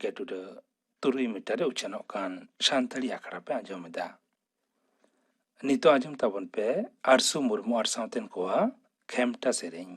गेटुड तुरुई metre उच्चानों कान शांतली आखड़ा पे आंजोम दा नितो आंजोम ताबन पे आरसू मुर्मू आर साउतेन कोआ खेमटा सेरेंग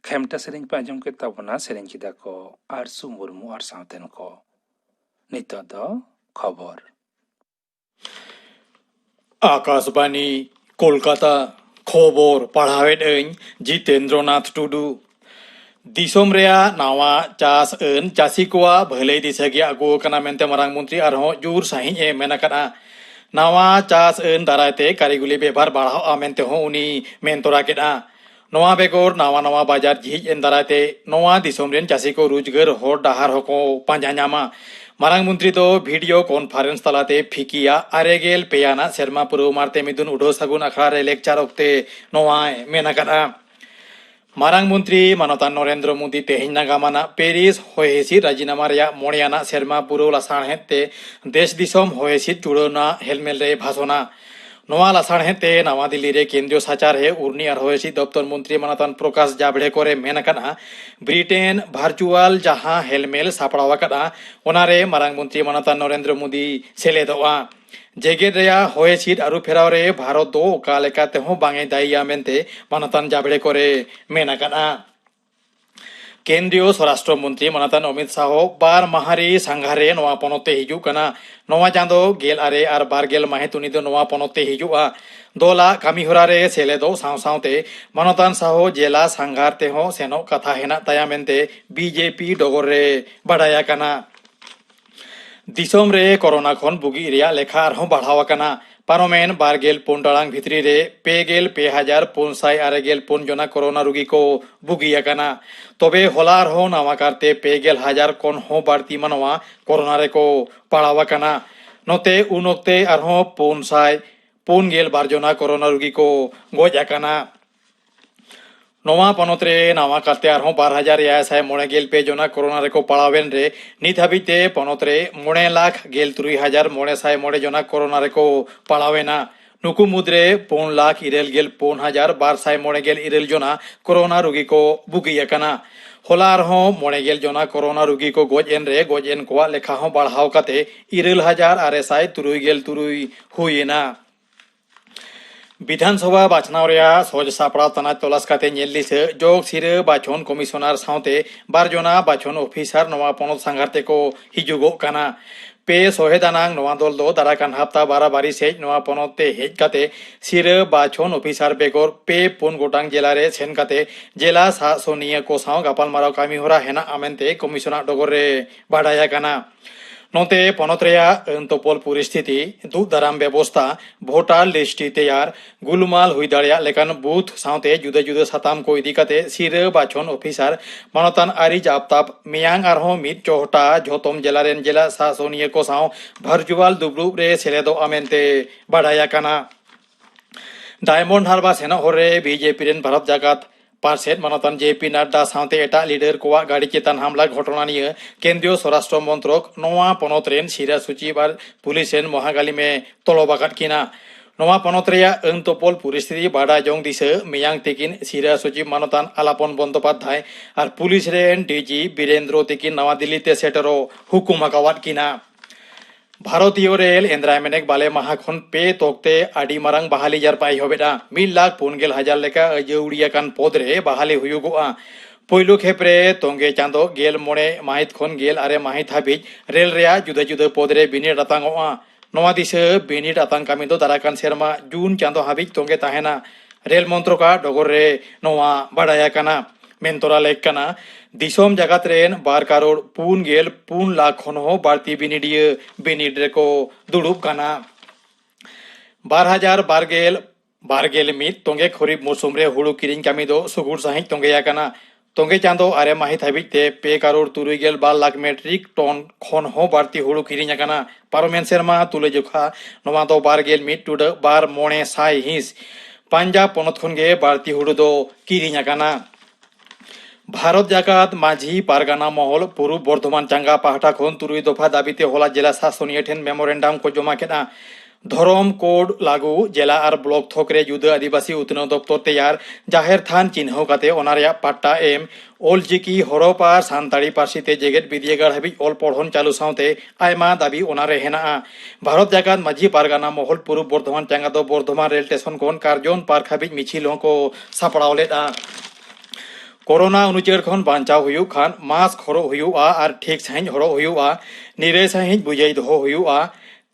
खेमटा सेरेंग पे आंजोम के ताबना सेरेंग किदा को आरसू मुर्मू आर साउतेन को नितो दो खबर आकाशवाणी कोलकाता खबर पढ़ावेद जितेंद्रनाथ टुडू दिसोम रेया नावा चास चासी कोआ भले दिसगी आगु कना मेंते मारांग मंत्री आरहों जुर साहिं ए मेनाकना नावा चास दारायते कारिगुली बेभार बाढ़ाव मेंते हो उनी मेनतोरा केदा नवा बेगर नावा नवा बाजार झिज एन दाराते नवा दिसोम रेन चासी को रोजगार हर डाहार हको पांजा नामा मारांग मंत्री दो वीडियो कॉन्फ्रेंस तलाते फिकिया आरेगेल पेयाना सेरमा पुरु मारते मिदुन उडो सगुन अखड़ा रे लेक्चर ओक्ते नवा मेनाकड़ा मारांग मंत्री मानतान नरेंद्र मोदी तेहिन नागामाना पेरिस होयेसी राजीनामा रेया मोड़ियाना सेरमा पुरु लासाणहेते देश दिसोम होयेसी चुड़ोना हेलमेल रे भाषणा नवा लासाणहेते नवा दिल्ली रे केंद्रीय साचार है उर्नी और होयेसी दफ्तर मंत्री मानतान प्रकाश जावड़ेकर मेनकना ब्रिटेन वर्चुअल जहां हेलमेल सापड़ावाकना ओनारे मारांग मंत्री मानतान नरेंद्र मोदी सेलेदोआ जेगेद रेया होयेसिद आरु फेराव रे भारत दो ओका लेकाते हो बांगे दाइया मेनते मानतान जावड़ेकर मेनकना केंद्रीय स्वराष्ट्र मंत्री मानतान अमित शाह बार माहारी सांघारे नवा पनते हिजू कना नवा चांदो गेल आरे आर बारगेल माहित उनी दो नवा पनते हिजुआ दोला कामी होरा रे सेलेदो साव सावते मानतान शाह जेला सांघार ते हो सेनो कथा हेना ताया मेनते बीजेपी डोगर रे बड़ाया कना दिसोम रे कोरोना खन बुगी रिया लेखा आरहों बढ़ावाकना पारोमेन बारगेल पुन टाड़ांग भितरी रे पेगेल पे हजार पुन साय आरेगेल पुन जना कोरोना रुगी को बुगियाकना तबे होला आरहों नावा कारते पेगेल हजार कोन हो बाड़ती मनवा कोरोना रे को पड़ावाकना नोते उन ओक्ते आरहों पुन साय पुन गेल बारजना कोरोना रुगी को गोजाकना नवा पनत रे नावा काते आरहों 12,000 मोड़े गेल पे जना कोरोना रे को पड़ावेन रे नित हाबिते पनत रे 9,03,300 मोड़े जना कोरोना रे को पड़ावेना नुकु मुद्रे 4,04,200 मोड़े गेल इरेल जना कोरोना रोगी को बुगियाकना होला आरहों मोड़े गेल जना कोरोना रोगी को गोजेन रे गोजेन कोआ लेखा हों बढ़ाव काते 4,963 हुईना विधानसभा बाछनाव रेया सज सापड़ाव तना तलाश काते नेलिसे जोग सिरे बाछन कमिशनार सावते बारजना बाछन अफिसार नवा पनत सांगारते को हिजुगो काना पे सहेदानांग नवा दल दो दाराकान हप्ता बाराबारी सेज नवा पनते हेज काते सिरे बाछन अफिसार बेगर पे पुन गोटांग जिला रे सेन काते जिला शासनीय को साव गापाल माराव कामी होरा हेना आमेनते कमिशनार डगर रे बाडाया काना नोते पनत रेया तोपल परिस्थिति दु दाराम व्यवस्था भोटार लिस्टी तैयार गुलमाल हुई दाड़िया लेकान बूथ सावते जुदे जुदे साताम को इदी काते सिरे बाछन अफिसार मानतान आरी जापताप मियांग आरहों मिद चोहटा झोतम जिला रेन जिला शासनीय को साव भर्चुअल दुबरुब रे सेलेदो आमेनते बाडाया काना डायमंड हारबा सेना होरे बीजेपी रेन भारत जागात पार्षद मानतान जेपी नड्डा सावते एटा लीडर कोआ गाड़ी चेतान हमला घटना निये केंद्रीय स्वराष्ट्र मंत्रक नवा पनत रेन सिरा सचिव और पुलिस रेन महागाली में तलबाकात किना नवा पनत रेया तोपल परिस्थिति बाडा जंग दिसे मियांग तेकिन सिरा सचिव मानतान आलापन बंदोपाध्याय और पुलिस रेन डीजी बीरेंद्र तेकिन नवा दिल्ली ते सेटरो हुकुम हकावात किना भारतीय रेल एंद्रायमेनेक बाले माहा खन पे तोकते आडी मारांग बहाली जार पाई होबेदा 1,40,000 लेका अजौड़िया कान पद रे बहाली हुयुगोआ पहलू खेपरे तोंगे चांदो गेल मोड़े माहित खन गेल आरे माहित हाबिज रेल रेया जुदा जुदा पद रे बिनिड आतांगोआ नवा दिसे बिनिड आतांग कामी दो दाराकान सेरमा जून चांदो हाबिज तोंगे ताहेना रेल मंत्रोका डगर रे नवा बाडाया काना मेंतोरा लेक काना दिसोम जगत रेन 12 करोड़ पुन गेल पुन लाख खन हो बाड़ती बिनिडिय बिनिड रे को दुड़ुब काना 12,012 मित तोंगे खरीफ मौसम रे हुड़ू किरिंग कामी दो सुगुर साहिज तोंगेया काना तोंगे चांदो आरे माहित हाबिज ते 2 करोड़ 3 लाख मेट्रिक टन खन हो बाड़ती हुड़ू किरिंग काना पारोमेन सेरमा तुले जोखा नवा दो 12 मित टुड 12 मोणे साय हिस पंजाब पनत खनगे बाड़ती हुड़ू दो किरिंग काना भारत जाकात माझी पारगाना महल पूर्व बर्धमान चांगा पाहटा खन 3 दफा दाबीते होला जिला शासनीय ठेन मेमोरेंडाम को जमा केना धरम कोड लागू जिला और ब्लॉक थोकरे जुदा आदिवासी उत्नव दप्तर तैयार जाहेर थान चिन्ह काते ओनारिया पाट्टा एम ओलचिकी हरपा सानताड़ी पार्सीते जेगेट बिद्यागार हाबी ऑल पढ़न चालू सावते आयमा दाबी ओनारे हेना भारत जाकात माझी पारगाना महल पूर्व बर्धमान चांगा दो बर्धमान रेल स्टेशन खन कार्जन पार्क हाबी मिछिल को सापड़ाव लेदा कोरोना अनुचर खन बांचाव हुयु खान मास्क हरो हुयुआ और ठीक सहिज हरो हुयुआ निरे सहिज बुझाई दो हुयुआ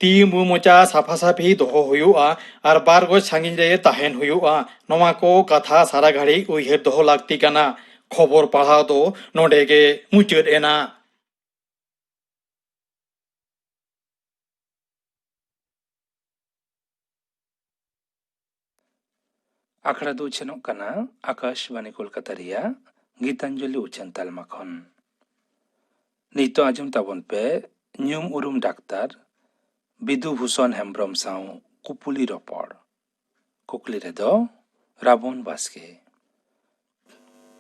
ती मु मोचा साफा साफी दो हुयुआ और 12 गज सांगिन रे ताहेन हुयुआ नवा को कथा सारा घड़ी उइहेर दो लागती काना खबर पढ़ाव दो नोडेगे मुचद एना। ᱟᱠᱷᱲᱟ ᱫᱚ ᱩᱪᱷᱟᱹᱱᱚᱜ ᱠᱟᱱᱟ ᱟᱠᱟᱥᱵᱟণী ᱠᱳᱞᱠᱟᱛᱟ ᱨᱮᱭᱟᱜ ᱜীᱛᱟᱧᱡᱚᱞᱤ ᱩᱪᱷᱟᱹᱱ ᱛᱟᱞᱢᱟ ᱠᱷᱚᱱ। ᱱᱤᱛᱚᱜ ᱟᱸᱡᱚᱢ ᱛᱟᱵᱚᱱ ᱯᱮ ᱧᱩᱢ ᱩᱨᱩᱢ ᱰᱟᱠᱛᱟᱨ ᱵᱤᱫᱩ ᱵᱷᱩᱥᱚᱱ ᱦᱮᱢᱵᱨᱚᱢ ᱥᱟᱶ ᱠᱩᱯᱩᱞᱤ ᱨᱚᱯᱚᱲ। ᱠᱩᱠᱞᱤ ᱨᱮᱫᱚ ᱨᱟᱵᱚᱱ ᱵᱟᱥᱠᱮ।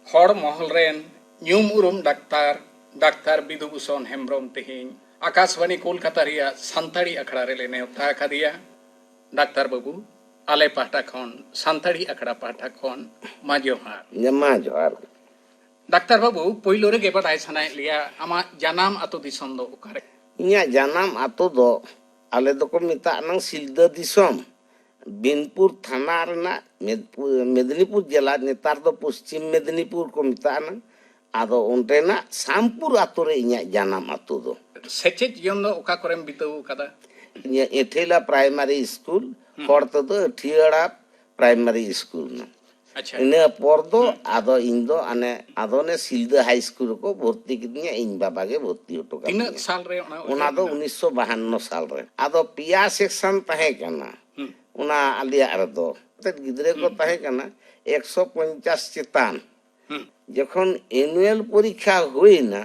ᱦᱚᱲ ᱢᱚᱦᱚᱞ ᱨᱮᱱ ᱧᱩᱢ ᱩᱨᱩᱢ ᱰᱟᱠᱛᱟᱨ ᱵᱤᱫᱩ ᱵᱷᱩᱥᱚᱱ ᱦᱮᱢᱵᱨᱚᱢ ᱛᱮᱦᱮᱧ ᱟᱠᱟᱥᱵᱟণী ᱠᱳᱞᱠᱟᱛᱟ ᱨᱮᱭᱟᱜ ᱥᱟᱱᱛᱟᱲᱤ ᱟᱠᱷᱲᱟ ᱨᱮᱞᱮ ᱱᱮᱣᱛᱟ ᱟᱠᱟᱫᱮᱭᱟ। ᱰᱟᱠᱛᱟᱨ ᱵᱟᱵᱩ ᱟᱞᱮ ᱯᱟᱦᱴᱟ ᱠᱷᱚᱱ ᱥᱟᱱᱛᱟᱲᱤ ᱟᱠᱷᱲᱟ ᱯᱟᱦᱴᱟ ᱠᱷᱚᱱ ᱢᱟ ᱡᱚᱦᱟᱨ। ᱢᱟ ᱡᱚᱦᱟᱨ। ᱰᱟᱠᱛᱟর বাবু পৈলো রেগে বাড়াই সানাই লিয়া আমার জানাম আতো দিসম দো ওকারে ᱤᱧᱟᱹᱜ ᱡᱟᱱᱟᱢ ᱟᱛᱳ ᱫᱚ ᱟᱞᱮ ᱫᱚᱠᱚ ᱢᱮᱛᱟᱜ ᱱᱟ ᱥᱤᱞᱫᱟᱹ ᱫᱤᱥᱚᱢ ᱵᱤᱱᱯᱩᱨ ᱛᱷᱟᱱᱟ ᱨᱮᱱᱟᱜ ᱢᱮᱫᱽᱱᱤᱯᱩᱨ ᱡᱮᱞᱟ ᱱᱮᱛᱟᱨ ᱫᱚ ᱯᱚᱥᱪᱤᱢ ᱢᱮᱫᱽᱱᱤᱯᱩᱨ ᱠᱚ ᱢᱮᱛᱟᱜ ᱱᱟ ᱟᱫᱚ ᱚᱸᱰᱮᱱᱟᱜ ᱥᱟᱢᱯᱩᱨ ᱟᱛᱳ ᱨᱮ ᱤᱧᱟᱹᱜ ᱡᱟᱱᱟᱢ ᱟᱛᱳ ᱫᱚ। সেচেত জীবন দো ওকা করেম বিতাও কাদা ᱤᱧᱟᱹᱜ ᱮᱴᱷᱮᱞᱟ ᱯᱨᱟᱭᱢᱟᱨᱤ ᱥᱠᱩᱞ ᱦᱚᱲ ᱛᱮᱫᱚ ᱟᱹᱴᱷᱤᱭᱟᱹᱲᱟ ᱯᱨᱟᱭᱢᱟᱨᱤ ᱥᱠᱩᱞ ᱱᱟ আচ্ছা ᱤᱱᱟᱹ ᱯᱚᱨ ᱫᱚ ᱟᱫᱚ ᱤᱧ ᱫᱚ ᱟᱫᱚ ᱚᱱᱮ ᱥᱤᱞᱫᱟᱹ ᱦᱟᱭ ᱥᱠᱩᱞ ᱨᱮᱠᱚ ᱵᱷᱚᱨᱛᱤ ᱠᱤᱫᱤᱧᱟ ᱤᱧ ᱵᱟᱵᱟ ᱜᱮ ᱵᱷᱚᱨᱛᱤ ᱦᱚᱴᱚ তিনা ᱠᱟᱫᱤᱧᱟ। সাল রে ᱚᱱᱟ ᱫᱚ 1952 ᱥᱟᱞ ᱨᱮ ᱟᱫᱚ ᱯᱮᱭᱟ ᱥᱮᱠᱥᱚᱱ ᱛᱟᱦᱮᱸ ᱠᱟᱱᱟ ᱚᱱᱟ ᱟᱞᱮᱭᱟᱜ ᱨᱮᱫᱚ ᱜᱤᱫᱽᱨᱟᱹ ᱠᱚ ᱛᱟᱦᱮᱸ ᱠᱟᱱᱟ 150 ᱪᱮᱛᱟᱱ ᱡᱚᱠᱷᱚᱱ ᱮᱱᱩᱭᱟᱞ ᱯᱚᱨᱤᱠᱠᱷᱟ ᱦᱩᱭᱱᱟ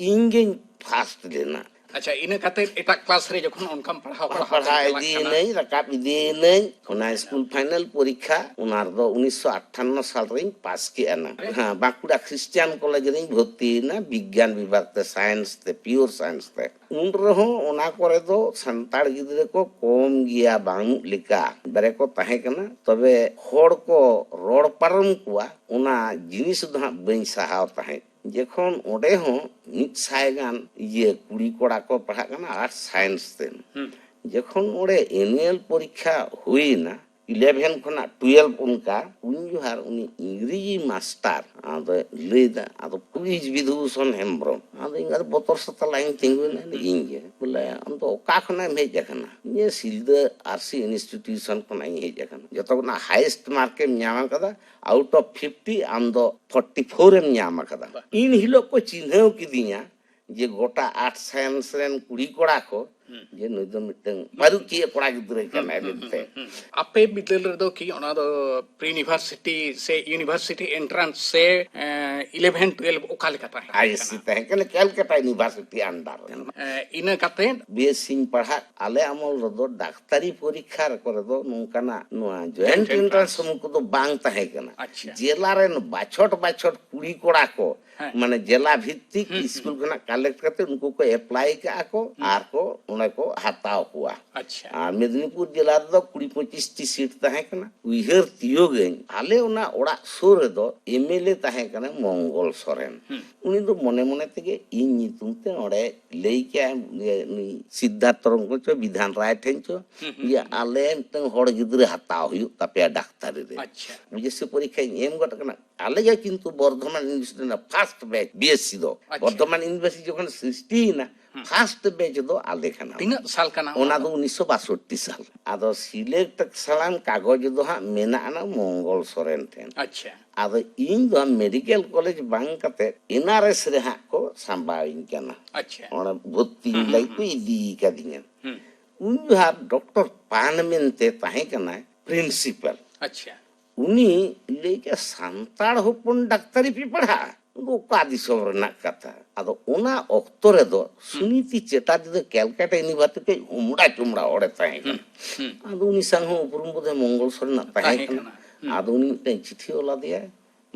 ᱤᱧ ᱜᱤᱧ ᱯᱷᱟᱥᱴ ᱞᱮᱱᱟ। আচ্ছা ইনা কাতে এটা ক্লাস রে যখন অনকাম পড়াও ᱯᱟᱲᱦᱟᱣ ᱤᱫᱤᱭᱮᱱᱟᱹᱧ ᱨᱟᱠᱟᱵ ᱤᱫᱤᱭᱮᱱᱟᱹᱧ ᱚᱱᱟ ᱥᱠᱩᱞ ᱯᱷᱟᱭᱱᱟᱞ ᱯᱚᱨᱤᱠᱠᱷᱟ ᱚᱱᱟ ᱨᱮᱫᱚ 1958 ᱥᱟᱞ ᱨᱤᱧ ᱯᱟᱥ ᱠᱮᱜᱼᱟ ᱱᱟ ᱦᱮᱸ ᱵᱟᱸᱠᱩᱲᱟ ᱠᱷᱨᱤᱥᱴᱤᱭᱟᱱ ᱠᱚᱞᱮᱡᱽ ᱨᱤᱧ ᱵᱷᱚᱨᱛᱤᱭᱮᱱᱟ ᱵᱤᱜᱽᱜᱟᱱ ᱵᱤᱵᱷᱟᱜᱽ ᱛᱮ ᱥᱟᱭᱮᱱᱥ ᱛᱮ ᱯᱤᱭᱳᱨ ᱥᱟᱭᱮᱱᱥ ᱛᱮ ᱩᱱ ᱨᱮᱦᱚᱸ ᱚᱱᱟ ᱠᱚᱨᱮ ᱫᱚ ᱥᱟᱱᱛᱟᱲ ᱜᱤᱫᱽᱨᱟᱹ ᱠᱚ ᱠᱚᱢ ᱜᱮᱭᱟ ᱵᱟᱹᱱᱩᱜ ᱞᱮᱠᱟ ᱵᱟᱨᱮ ᱠᱚ ᱛᱟᱦᱮᱸ ᱠᱟᱱᱟ ᱛᱚᱵᱮ ᱦᱚᱲ ᱠᱚ ᱨᱚᱲ ᱯᱟᱨᱚᱢ ᱠᱚᱣᱟ ᱚᱱᱟ ᱡᱤᱱᱤᱥ ᱫᱚ ᱦᱟᱸᱜ ᱵᱟᱹᱧ ᱥᱟᱦᱟᱣ ᱛᱟᱦᱮᱸᱫ ᱡᱚᱠᱷᱚᱱ ᱚᱸᱰᱮ ᱦᱚᱸ 100 ᱜᱟᱱ ᱠᱩᱲᱤ ᱠᱚᱲᱟ ᱠᱚ ᱯᱟᱲᱦᱟᱜ ᱠᱟᱱᱟ ᱟᱨᱴᱥ ᱥᱟᱭᱮᱱᱥ ᱛᱮ যখন ওরে এনুয়াল পরীক্ষা হুই না 11 খনা 12 উনকা উনি জোহার উনি ইংরেজি মাস্টার আদো লেদা আদো পুলিশ বিধুভূষণ হেমব্রম আদো ইংরেজি বতর সাতা লাইন তিঙ্গুনা ইংগে বলে আমতো ওকা খনা হেজ এখানা ইয়ে সিলদা আরসি ইনস্টিটিউশন খনা হেজ এখানা যতক্ষণ হাইয়েস্ট মার্কে ᱧᱟᱢ ᱠᱟᱫᱟ আউট অফ 50 আমদো 44 এম ᱧᱟᱢ ᱠᱟᱫᱟ ইন হিলো কো চিনহাও কিদিয়া যে গোটা আর্টস সায়েন্স রেন কুড়ি কোড়া কো যে নুই ᱫᱚ ᱢᱤᱫᱴᱟᱝ ᱯᱟᱹᱨᱩᱠᱷᱤᱭᱟᱹ ᱠᱚᱲᱟ ᱜᱤᱫᱽᱨᱟᱹ ᱠᱟᱱᱟᱭ ᱢᱮᱱᱛᱮ আপে বিদ্যালয় রেদো কি ওনা দো প্রি ইউনিভার্সিটি সে ইউনিভার্সিটি এন্ট্রান্স সে 11 12 ওকা লেকা তাহে আইএসসি তাহেᱸ ᱠᱟᱱᱟ ᱠᱮᱞᱠᱟᱴᱟ ᱤᱭᱩᱱᱤᱵᱷᱟর্ᱥᱤᱴᱤ ᱟন্ডার ইনা কাতে বিএসসিᱧ ᱯᱟᱲᱦᱟᱜ ᱟᱞᱮ ᱟᱢᱚᱞ ᱨᱮᱫᱚ ᱰᱟᱠᱛᱟᱨᱤ ᱯᱚᱨᱤᱠᱠᱷᱟ ᱠᱚᱨᱮ ᱫᱚ ᱱᱚᱝᱠᱟᱱᱟᱜ ᱱᱚᱣᱟ ᱡᱚᱭᱮᱱᱴ ᱮᱱᱴᱨᱟᱱᱥ ᱥᱚᱢᱩᱠ ᱫᱚ ᱵᱟᱝ ᱛᱟᱦᱮᱸ ᱠᱟᱱᱟ ᱡᱮᱞᱟ ᱨᱮᱱ ᱵᱟᱪᱷᱚᱴ ᱠᱩᱲᱤ ᱠᱚᱲᱟ ᱠᱚ ᱢᱟᱱᱮ ᱡᱮᱞᱟ ভিত্তিক স্কুল ᱠᱷᱚᱱᱟᱜ ᱠᱟᱞᱮᱠᱴ ᱠᱟᱛᱮ ᱩᱱᱠᱩ ᱠᱚ ᱮᱯᱞᱟᱭ ᱠᱟᱜᱼᱟ ᱠᱚ ᱟᱨ ᱠᱚ ᱚᱸᱰᱮ ᱠᱚ ᱦᱟᱛᱟᱣ ᱠᱚᱣᱟ আচ্ছা ᱟᱨ ᱢᱮᱫᱽᱱᱤᱯᱩᱨ ᱡᱮᱞᱟ ᱨᱮᱫᱚ 20-25 ᱴᱤ ᱥᱤᱴ ᱛᱟᱦᱮᱸ ᱠᱟᱱᱟ ᱩᱭᱦᱟᱹᱨ ᱛᱤᱭᱳᱜᱟᱹᱧ ᱟᱞᱮ ᱚᱱᱟ ᱚᱲᱟᱜ ᱥᱩᱨ ᱨᱮᱫᱚ এমএলএ ᱛᱟᱦᱮᱸ ᱠᱟᱱᱟ ᱢᱚᱝᱜᱚᱞ ᱥᱚᱨᱮᱱ উনি তো মনে মনে থেকে ᱤᱧ ᱧᱩᱛᱩᱢ তে ᱚᱸᱰᱮ ᱞᱟᱹᱭ ᱠᱮᱜᱼᱟ ᱱᱩᱭ ᱥᱤᱫᱽᱫᱷᱟᱨᱛᱷ ᱨᱚᱝᱜᱚ ᱪᱚ ᱵᱤᱫᱷᱟᱱ ᱨᱟᱭ ᱴᱷᱮᱱ ᱪᱚ ᱡᱮ ᱟᱞᱮ ᱢᱤᱫᱴᱟᱝ ᱦᱚᱲ ᱜᱤᱫᱽᱨᱟᱹ ᱦᱟᱛᱟᱣ ᱦᱩᱭᱩᱜ ᱛᱟᱯᱮᱭᱟ ᱰᱟᱠᱛᱟᱨᱤ ᱨᱮ আচ্ছা বিএসসি পরীক্ষাᱧ এম গᱚᱫ ᱠᱟᱱᱟ ᱟᱞᱮ ᱜᱮ ᱠᱤᱱᱛᱩ ᱵᱚᱨধমান ᱤউনিভার্ᱥᱤᱴᱤ ᱨᱮᱱᱟᱜ ᱯᱷᱟᱥᱴ ᱵᱮᱪ ᱵᱤএসসি ᱫᱚ ᱵᱚᱨধমান ᱤউনিভার্সিটি যখন সৃষ্টিᱭᱮᱱᱟ ফার্স্ট বেচ দো আলে খানা তিনা সাল কানা ওনা দো 1962 সাল আদো সিলেক্ট সালাম কাগজ দো হা মেনা না মঙ্গল সরেন ঠেন আচ্ছা ᱟᱫᱚ ᱤᱧ ᱫᱚ ᱢᱮᱰᱤᱠᱮᱞ ᱠᱚᱞᱮᱡᱽ ᱵᱟᱝ ᱠᱟᱛᱮ ᱮᱱᱟᱨᱮᱥ ᱨᱮ ᱦᱟᱸᱜ ᱠᱚ ᱥᱟᱢᱵᱟᱣᱤᱧ ᱠᱟᱱᱟ আচ্ছা ᱚᱱᱟ ᱵᱷᱚᱨᱛᱤ ᱞᱟᱹᱜᱤᱫ ᱠᱚ ᱤᱫᱤ ᱠᱟᱫᱤᱧᱟ ᱩᱱ ᱡᱚᱦᱟᱨ ᱰᱚᱠᱴᱚᱨ ᱯᱟᱱ ᱢᱮᱱᱛᱮ ᱛᱟᱦᱮᱸ ᱠᱟᱱᱟᱭ ᱯᱨᱤᱱᱥᱤᱯᱟᱞ আচ্ছা উনি ᱞᱟᱹᱭ ᱠᱮᱜᱼᱟ ᱥᱟᱱᱛᱟᱲ ᱦᱚᱯᱚᱱ ᱰᱟক্তারি ᱯᱮ ᱯᱟᱲᱦᱟᱜᱼᱟ ᱚᱠᱟ ᱫᱤᱥᱚᱢ ᱨᱮᱱᱟᱜ ᱠᱟᱛᱷᱟ ᱟᱫᱚ ᱚᱱᱟ ᱚᱠᱛᱚ ᱨᱮᱫᱚ ᱥᱩᱱᱤᱛᱤ ᱪᱮᱴᱟᱨᱡᱤ ᱫᱚ ক্যালকাটা ᱤউনিভার্সিᱴᱤ ᱩᱢᱲᱟ ᱪᱩᱢᱲᱟ ᱦᱚᱲᱮ ᱛᱟᱦᱮᱸ ᱠᱟᱱᱟ ᱟᱫᱚ ᱩᱱᱤ ᱥᱟᱶ ᱦᱚᱸ ᱩᱯᱨᱩᱢ ᱵᱳধᱦᱚᱭ ᱢᱚᱝᱜᱚᱞ ᱥᱚᱨᱮᱱᱟᱜ ᱛᱟᱦᱮᱸ ᱠᱟᱱᱟ ᱟᱫᱚ ᱩᱱᱤ ᱢᱤᱫᱴᱟᱝ ᱪᱤᱴᱷᱤ ᱚᱞ ᱟᱫᱮᱭᱟᱭ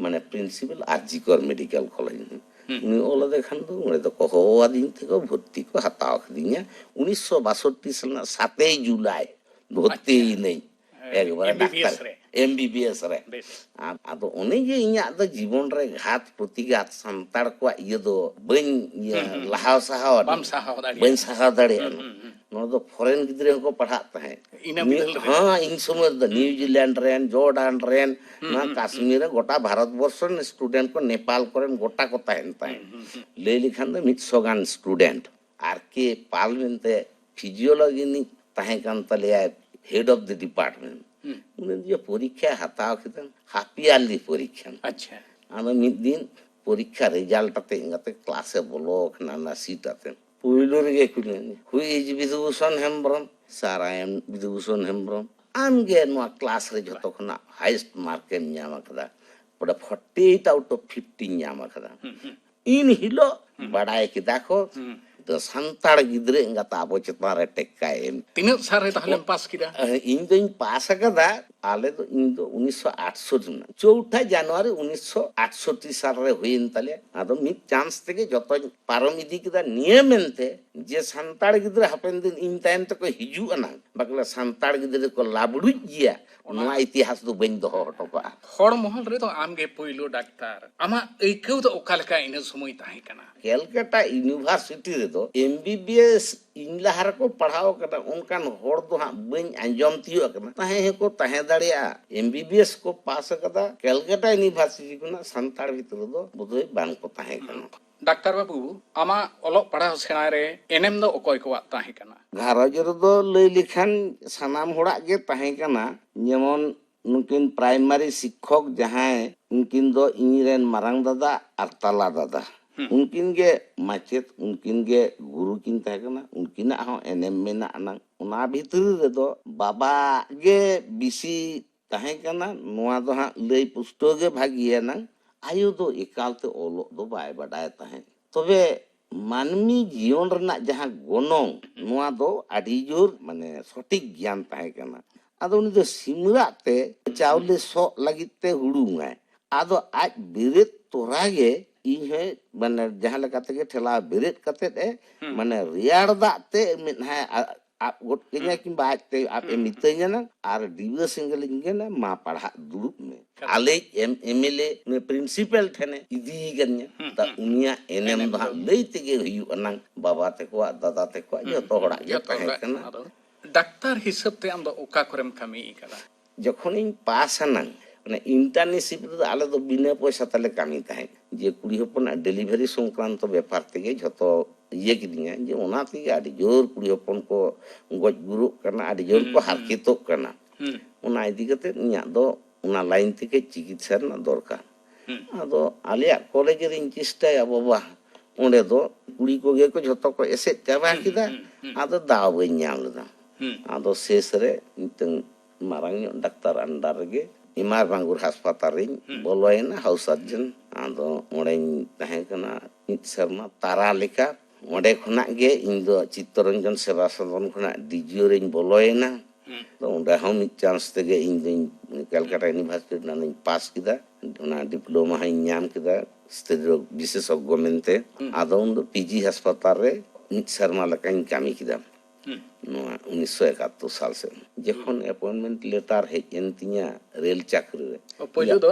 ᱢᱟᱱᱮ ᱯᱨᱤᱱᱥᱤᱯᱟল ᱟᱨᱡᱤᱠᱚᱨ ᱢᱮᱰᱤᱠᱮᱞ ᱠᱚᱞᱮᱡᱽ উনি ᱚᱞ ᱟᱫᱮ ᱠᱷᱟᱱ ᱫᱚ ᱚᱸᱰᱮ ᱫᱚᱠᱚ ᱦᱚᱦᱚ ᱟᱫᱤᱧ ᱛᱮᱠᱚ ᱵᱷᱚᱨᱛᱤ ᱠᱚ ᱦᱟᱛᱟᱣ ᱠᱤᱫᱤᱧᱟ 1962 ᱥᱟᱞ ᱨᱮᱱᱟᱜ 7 ᱡᱩᱞᱟᱭ ভর্তিᱭᱮᱱᱟᱹᱧ একবারে ডাক্তার এমবিবিএস রে আদো ᱚᱱᱮ ᱡᱮ ᱤᱧᱟᱹᱜ ᱫᱚ ᱡᱤᱵᱚᱱ ᱨᱮ ᱜᱷᱟᱛ ᱯᱨᱚᱛᱤᱜᱷᱟᱛ ᱥᱟᱱᱛᱟᱲ ᱠᱚᱣᱟᱜ ᱤᱭᱟᱹ ᱫᱚ ᱵᱟᱹᱧ ᱞᱟᱦᱟᱣ ᱥᱟᱦᱟᱣ ᱵᱟᱹᱧ ᱥᱟᱦᱟᱣ ᱫᱟᱲᱮᱭᱟᱜᱼᱟ ᱱᱚᱣᱟ ᱫᱚ ᱯᱷᱚᱨᱮᱱ ᱜᱤᱫᱽᱨᱟᱹ ᱦᱚᱸᱠᱚ ᱯᱟᱲᱦᱟᱜ ᱛᱟᱦᱮᱸᱫ ᱦᱮᱸ ᱤᱧ ᱥᱚᱢᱚᱭ ᱫᱚ ᱱᱤউᱡᱤᱞᱮন্ড ᱨᱮᱱ ᱡᱚᱨᱰᱟᱱ ᱨᱮᱱ ᱱᱚᱣᱟ ᱠᱟশ্ᱢᱤᱨ ᱨᱮ ᱜᱚᱴᱟ ᱵᱷᱟᱨᱚᱛ ᱵᱚᱨᱥᱚ ᱨᱮᱱ ᱥᱴᱩᱰᱮন্ট ᱠᱚ নেপাল করেন গোটা ko তাহেন তাহেন ᱞᱟᱹᱭ ᱞᱮᱠᱷᱟᱱ ᱫᱚ 100 ᱜᱟᱱ ᱥᱴᱩᱰᱮন্ট ᱟᱨ কে পাল ᱢᱮᱱᱛᱮ ফিজিওলজি ᱨᱤᱱᱤᱡ ᱛᱟᱦᱮᱸ ᱠᱟᱱ ᱛᱟᱞᱮᱭᱟᱭ হেড অফ দ্য ডিপার্টমেন্ট উনি যে পরীক্ষা হাতাও খেতেন হাফ-ইয়ারলি পরীক্ষা আচ্ছা আমি মিদ দিন পরীক্ষা রেজাল্ট আতে ইংাতে ক্লাসে বলো না না সিট আতে পয়লো রেগে কুলেন who is Bidhubhushan Hembram sir I am Bidhubhushan Hembram आमगे नोआ क्लास रे जतो खना हाईएस्ट मार्क एम ᱧᱟᱢ akada ᱯᱚᱰᱟ 48 out of 50 ᱧᱟᱢ akada इन हिलो बड़ाई किदा को तो संताड़ गिद्रे ngata abo chetan re tekka em Tinag sar re tahlem pass kida? इन दो इन पास akada आले तो इन दो 1968 में 4 जनवरी 1968 साल रे हुइन तले आदो मिड चांस तेगे जतो पारम इदी किदा नियमेंते जे संताड़ गिद्रे हापेन दिन इन टाइम तक हिजु अना बकला संताड़ गिद्रे को लाबड़ु जिया नोआ इतिहास दो बइन दो हटो का हर महल रे तो आमगे पोइलो डाक्तार आमा एकेउ तो ओकालका इन समय ताहे कना कैलकाटा यूनिवर्सिटी रे दो एमबीबीएस इन लहार को पढ़ाओ कना उनकान होड़ दो हां बइन अंजम तियो कना ताहे को ताहे दाड़िया एमबीबीएस को पास कदा कैलकाटा यूनिवर्सिटी कुना संताड़ भीतर दो बुदोय बान को ताहे कना डाक्तार बाबू आमा ओलो पढ़ा सेना रे एनेम दो ओकोय को ताहे कना घारज रे दो लई लिखान सनाम होड़ा गे ताहे कना जेमन नुकिन प्राइमरी शिक्षक जहां उनकिन दो इनिरेन मारांग दादा और तला दादा उनकिन गे माचेत उनकिन गे गुरु किन ताहे कना उनकिना हो एनएम मेना अना उना भीतर रे दो बाबा गे बिसी ताहे कना नोआ दो हा लई पुस्तो गे भागिया ना आयु दो एकालते ओलो दो बाय बडाय ताहे तबे मानमी जीवन रना जहां गोनोंग नोआ दो आडी जोर माने सटीक ज्ञान ताहे कना आदो उनी दो सिमराते चावले सो लगिते हुडुंगाय आदो आज बिरेत तोरागे इहे माने जहां लकाते के ठेला बिरेत कते ए माने रियाड़ दाते मिनहा आप गोट केnya किंबा आते आप एमितेnya ना आर दिवस सिंगलिंगे ना मा पढ़ा दुरुप में आले एमएलए ने प्रिंसिपल ठने इदी गन्या ता उनिया एनएम दा लेते गे हुयु अनंग बाबा ते को दादा ते को जतो होड़ा जे ताहे कना डाक्तार हिसाब ते आम दो ओका करम कमी कदा जखन इन पास अनंग মানে ইন্টার্নশিপ আলে তো বিনা পয়সা তালে কামি তাহে যে কুড়ি হপন ডেলিভারি সংক্রান্ত ব্যাপার থেকে যত ইয়ে কিদিঙা যে ওনা থেকে আদি জোর কুড়ি হপন को গজ গুরু কানা আদি জোর को হারকিতক কানা ওনা ইদি কাতে ইয়া দো ওনা লাইন থেকে চিকিৎসা না দরকার আদো আলিয়া কলেজের চেষ্টায় বাবা ওঁডে দো কুড়ি কোগে को যত को এসে চাবা কিদা আদো দাও বই ñাম লদা আদো শেষ রে মিতং মারাং ডাক্তার আন্ডার গে इमार बांगुर हास्पाताल रे बोलोयना हाउस सर्जन आदो ओडे ताहे कना मित शर्मा तारा लेका ओडे खना गे इन दो चित्तरंजन सेवा सदन खना डीजीओ रे बोलोयना तो ओडे हम मित चांस तेगे इन दिन कलकत्ता यूनिवर्सिटी ना पास किदा ओना डिप्लोमा हाई ᱧᱟᱢ किदा स्त्री विशेषज्ञ मेनते आदो उन पीजी हास्पाताल रे मित शर्मा लेका कामी किदा 1971 साल से जखन अपॉइंटमेंट लेटर है एंतिया रेल चाकरी रे पहिलो दो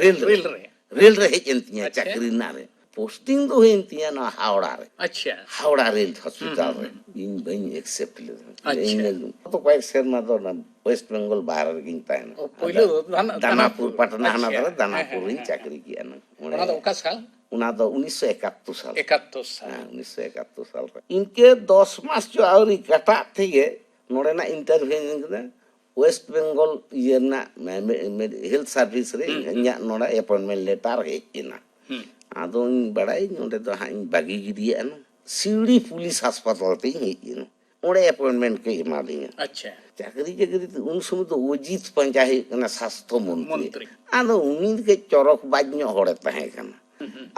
रेल रे है एंतिया चाकरी ना रे पोस्टिंग दो है एंतिया ना हावड़ा रे अच्छा हावड़ा रेल हॉस्पिटल रे इन बइन एक्सेप्ट ले अच्छा तो कोई शहर में तो ना वेस्ट बंगाल बाहर गिन पाए ना पहिलो दानापुर पटना हना दानापुर रे चाकरी किया ना ओना दो ओका साल उना तो 1971 साल 71 साल 1971 साल इनके 10 मास जो आवरी कटा थे नोडे ना इंटरव्यू कदा वेस्ट बंगाल ये ना हेल्थ सर्विस रे nya नोडा अपॉइंटमेंट लेटर हे इना आदो बड़ाई नोडे तो हां बागी गिरिया ना सिवड़ी पुलिस अस्पताल ते हे इना ओडे अपॉइंटमेंट के माली अच्छा चाकरी उन समय तो अजीत पंचाही ना स्वास्थ्य मंत्री आदो उनी के चरक बाजनो होड़े ताहे कना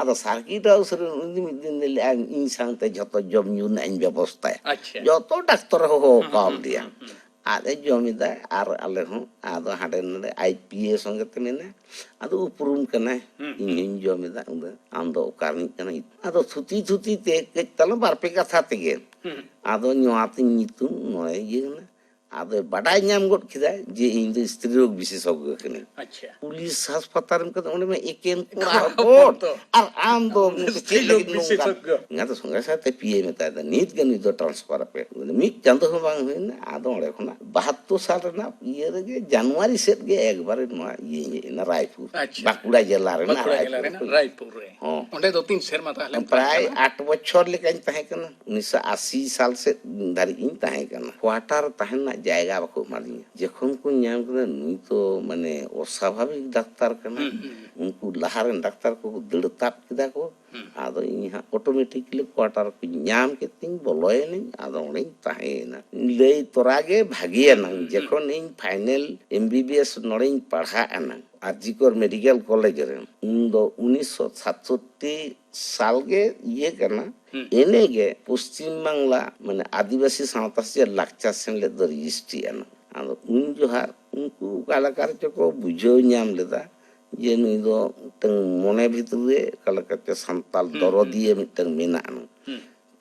आदो सार्किट हाउस रे उनी मिदिन ले इन सांगते जतो जम न्यू नाइन व्यवस्था अच्छा जतो डाक्टर हो काम दिया आदे जमीदा आर आले हो आदो हाडे नडे आईपीएस संगे तमेने आदो उपरुम कना इन जमीदा उंदे आंदो कारनी कना आदो थुती ते के तलो बारपे कथा तेगे आदो न्योआति नितुम नय येना आदो बडाय ᱧᱟᱢ गड खिदा जे इन दो स्त्री रोग विशेषज्ञ कने अच्छा पुलिस अस्पताल में कदम में एकेन कोड़ा कोट और आम दो स्त्री रोग विशेषज्ञ ना तो संगे साथे पीए में ता नीत गनि दो ट्रांसफर पे मी चांदो हो बांग होइना आदो ओडे खना 72 साल ना ये रे जनवरी सेट गे एक बार ये ना रायपुर बाकुड़ा जिला रे ना रायपुर रे ओडे दो तीन शर्मा ताले प्राय 8 बछर लेकिन ताहे कना 1980 साल से धारी इन ताहे कना क्वार्टर ताहे ना जायगा बको मालिया जखन को ᱧᱟᱢ ᱠᱮᱫᱟ ᱱᱩᱭ ᱛᱚ ᱢᱟᱱᱮ অস্বাভাবিক ডাক্তার ᱠᱟᱱᱟ उनको ᱞᱟᱦᱟᱨᱮᱱ ᱰᱟক্তাर को ᱫᱟᱹᱲ ᱛᱟᱵ ᱠᱮᱫᱟ ᱠᱚ ᱟᱫᱚ ᱤᱧ ᱦᱟᱸᱜ ᱚᱴᱳᱢᱮᱴᱤᱠᱞᱤ ᱠᱳᱣᱟᱴᱟᱨ ᱠᱚ ᱧᱟᱢ ᱠᱮᱛᱤᱧ ᱵᱚᱞᱚᱭᱮᱱᱟᱹᱧ ᱟᱫᱚ ᱚᱸᱰᱮᱧ ᱛᱟᱦᱮᱸᱭᱮᱱᱟ ᱞᱟᱹᱭ ᱛᱚᱨᱟᱜᱮ ᱵᱷᱟᱜᱮᱭᱟᱱᱟ ᱡᱚᱠᱷᱚᱱ ᱤᱧ ᱯᱷᱟᱭᱱᱮᱞ MBBS ᱱᱚᱰᱮᱧ ᱯᱟᱲᱦᱟᱜᱼᱟᱱᱟ आरजीकर मेडिकल कॉलेज रे उन दो 1967 साल के ये करना एने के पश्चिम बांग्ला माने आदिवासी सावता से लाक्चा सेमले द रजिस्ट्री आना आदो उन जोहार उनको कलाकार चको बुझो ᱧᱟᱢ लेदा जे नुई दो तंग मोने भितरे कलाकार संताल दरदिए मिटंग मेनाना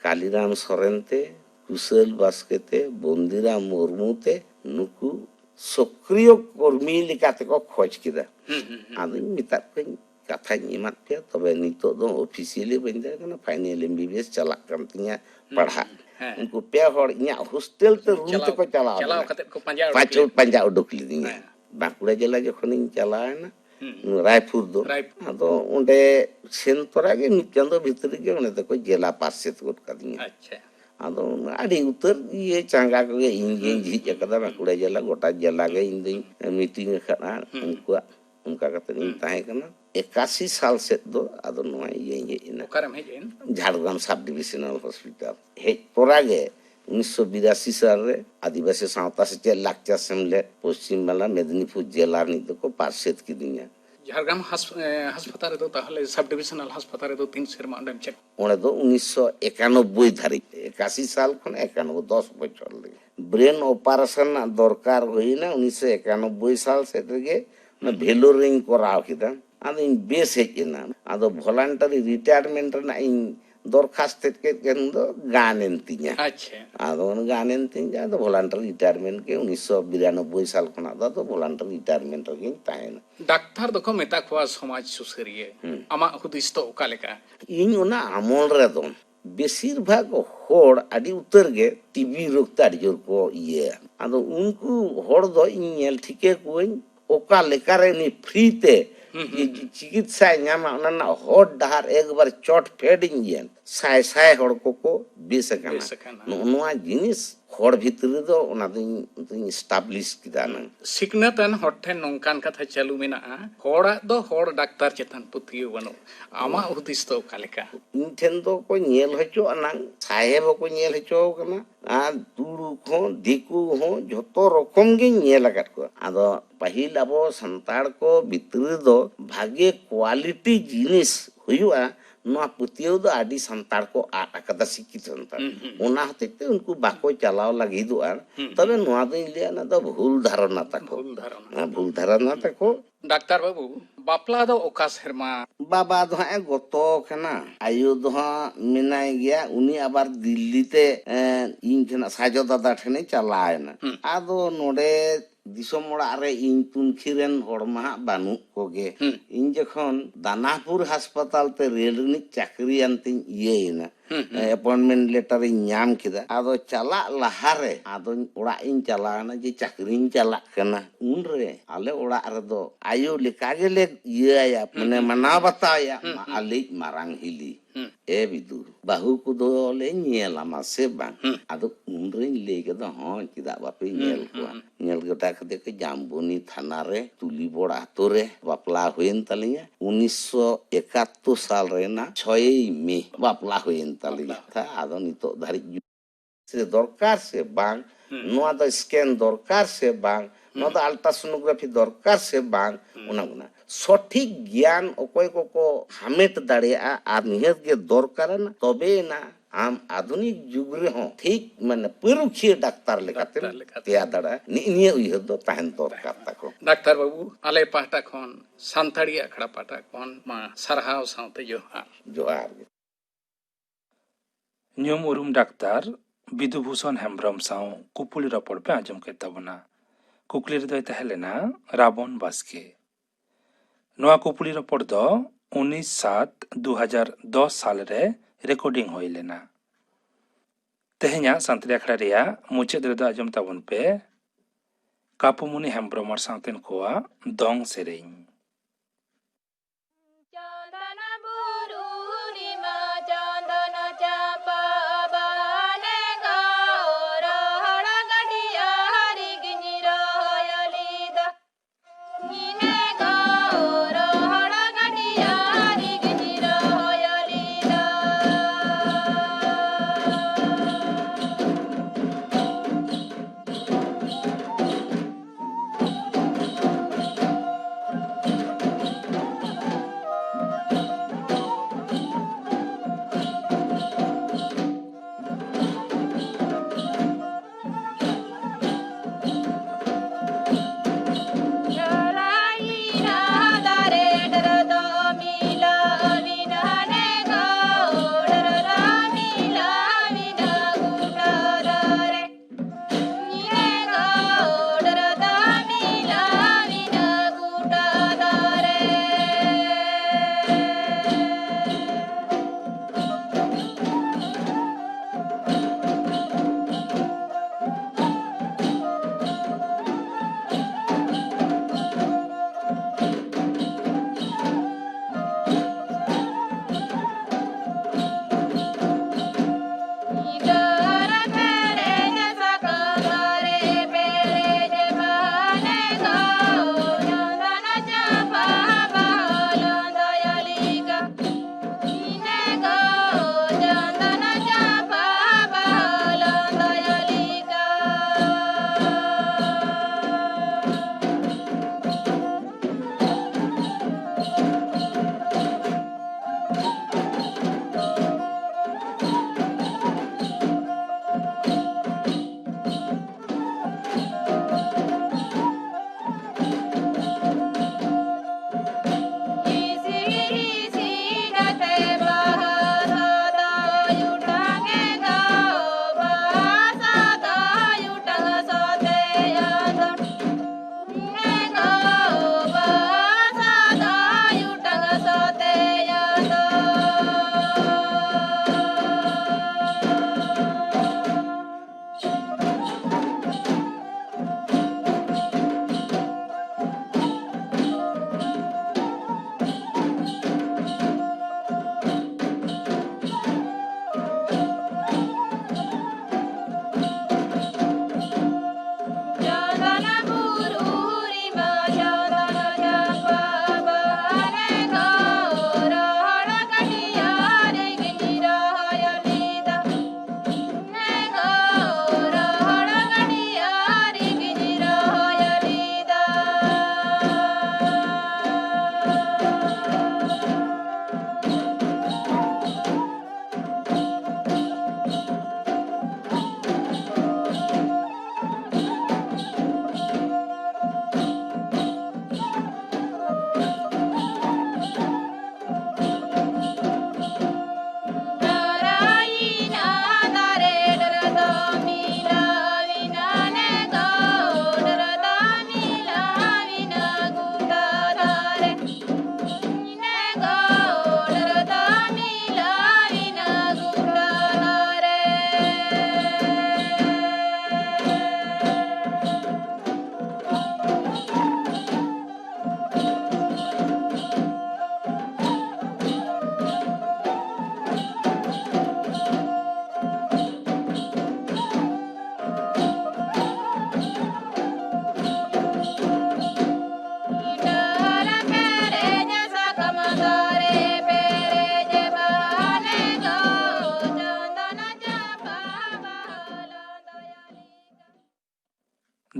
कालीराम सोरेनते कुशल बास्केते बंदिराम मुर्मुते नुकु सक्रिय कर्मी लेकाते को खोज किदा आदो मिता को कथा निमात पे तबे नितो दो ऑफिशियली बंदे कना फाइनल MBBS चला कम तिया पढ़ा उनको पे हर इया हॉस्टल ते रूम ते को चलाओ कते को पंजा पाचो पंजा उडुक लिदिया बाकुड़ा जिला जखन इन चलाना रायपुर दो आदो ओंडे सेन तोरा गे मिचंदो भीतर गे ओने ते को जिला पार्षद गोट कदिया अच्छा आदो आडी उतर ये चांगा को इंगे झिज कदा बाकुड़ा जिला गोटा जिला गे इंदी मीटिंग खना उनको उनका कते इन ताहे कना 81 साल से दो आदो नोआ ये इना Okram हेजेन Jhargram sub divisional hospital हे तोरागे 1982 साल रे आदिवासी सावता से लाक्चा सेमले पश्चिम बांग्ला मेदिनीपुर जिला नित को पार्षद की दिया झारग्राम अस्पताल रे तो ताहले सब डिविजनल अस्पताल रे तो 3 सेरमा अंडम चेक ओने दो 1991 धारी 81 साल खन 91 10 बछर ले ब्रेन ऑपरेशन दरकार होइना 1991 साल से गे ना भेलोर रिंग कराव किदा आदो इन बेस हेजना आदो वॉलंटरी रिटायरमेंट ना इन दरखास्त के केंदो गानेन तिया अच्छा आदो गानेन तिया आदो वॉलंटरी रिटायरमेंट के 1992 साल खना दो वॉलंटरी रिटायरमेंट के तायना डाक्टर दको मेता खोआ समाज सुसरिये आमा हुदिस तो ओका लेका इन ओना आमोल रे दो बेसिर भाग होड़ आदि उतर गे टीबी रोग ताड़ी जोर को ये आदो उनको होड़ दो इन नेल ठीके कोइन ओका लेकारे नि फ्री ते चिकित्सा ᱧᱟᱢᱟ ᱚᱱᱟ ᱨᱮᱱᱟᱜ ᱦᱚᱲ ᱰᱟᱦᱟᱨ ᱮᱠবার चट फेडिंग जेन साय साय हड़ को बेस कना नोआ जिनिस हड़ भितरे दो ओना दिन एस्टैब्लिश किदा ना सिकनतन हट्ठे नोंकान कथा चालू मेना होड़ा दो होड़ डाक्टर चेतन पुतियो बनो आमा हुदिस तो कालेका इन ठेन दो को नेल हचो अना साहेब को नेल हचो कना आ तुरु को दिकु हो जतो रकम गे नेल अकत को आदो पहिल अबो संताड़ को भितरे दो भागे क्वालिटी जिनिस हुआ नोआ पुतियो दो आदि संताड़ को आकदा शिक्षित संताड़ ओना हते उनको बाको चलाव लगी दो तबे नोआ दो इलिया ना दो भूल धारणा तको डाक्टर बाबू बापला दो ओका शर्मा बाबा दो है गतो कना आयु दो मिनाय गया उनी आबार दिल्ली ते इन ठना साजो दादा ठने चलायना आदो नोडे दिसोम ओड़ा रे इन तुनखिरेन हड़मा बानु कोगे इन जखन दानापुर अस्पताल ते रेलनी चाकरी अंतिन येना अपॉइंटमेंट लेटर ᱧᱟᱢ किदा आदो चला लहारे आदो ओड़ा इन चलाना जे चाकरी चला कना उन रे आले ओड़ा रे दो आयो लेका गेले येया माने मना बताया आले मारांग हिली ए बिदु बाहु को दो ले नेला मासे बांग आदो उन रे ले के दो हां किदा बापे नेल को नेल गोटा खदे के जामबोनी थाना रे तुली बोड़ा तोरे बापला होइन तलिया 1971 साल रे ना 6 मई बापला होइन तलिया था आदो नितो धारी से दरकार से बांग नोआ दो स्कैन दरकार से बांग नोआ दो अल्ट्रासोनोग्राफी दरकार से बांग उना सठिक ज्ञान ओकोय को हामेट दाड़िया आर निहत के दरकार ना तबे ना आम आधुनिक युग रे हो ठीक माने परुखिए डाक्तार लेकाते तेया दाड़ा निए उइह दो ताहन दरकार ताको डाक्टर बाबू आले पाटा खन सानताड़ी अखड़ा पाटा खन मा सरहाव सावते जोहार ᱧᱩᱢ ᱩᱨᱩᱢ ᱰᱟᱠᱛᱟᱨ ᱵᱤᱫᱩᱵᱷᱩᱥᱚᱱ ᱦᱮᱢᱵᱨᱚᱢ ᱥᱟᱶ ᱠᱩᱯᱩᱞᱤ ᱨᱚᱯᱚᱲ ᱯᱮ ᱟᱸᱡᱚᱢ ᱠᱮᱫ ᱛᱟᱵᱚᱱᱟ ᱠᱩᱠᱞᱤ ᱨᱮᱫᱚᱭ ᱛᱟᱦᱮᱸ ᱞᱮᱱᱟ ᱨᱟᱵᱚᱱ ᱵᱟᱥᱠᱮ ᱱᱚᱣᱟ ᱠᱩᱯᱩᱞᱤ ᱨᱚᱯᱚᱲ ᱫᱚ 19/7/2010 साल रे रेकर्डिंग हुई लेना तेहेᱧᱟᱜ ᱥᱟᱱᱛᱟᱲᱤ ᱟᱠᱷᱲᱟ ᱨᱮᱭᱟᱜ ᱢᱩᱪᱟᱹᱫ ᱨᱮᱫᱚ ᱟᱸᱡᱚᱢ ᱛᱟᱵᱚᱱ ᱯᱮ ᱠᱟᱯᱩᱢᱩᱱᱤ ᱦᱮᱢᱵᱨᱚᱢ ᱟᱨ ᱥᱟᱶᱛᱮᱱ ᱠᱚᱣᱟᱜ ᱫᱚᱝ ᱥᱮᱨᱮᱧ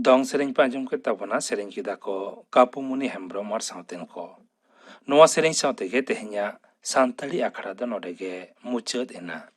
dong sereng pa anjom ke tabona sereng kida ko Kapumuni Hembrom ar sauten ko. Noa sereng saute ge tehnya santali akhara do node ge muchad ena.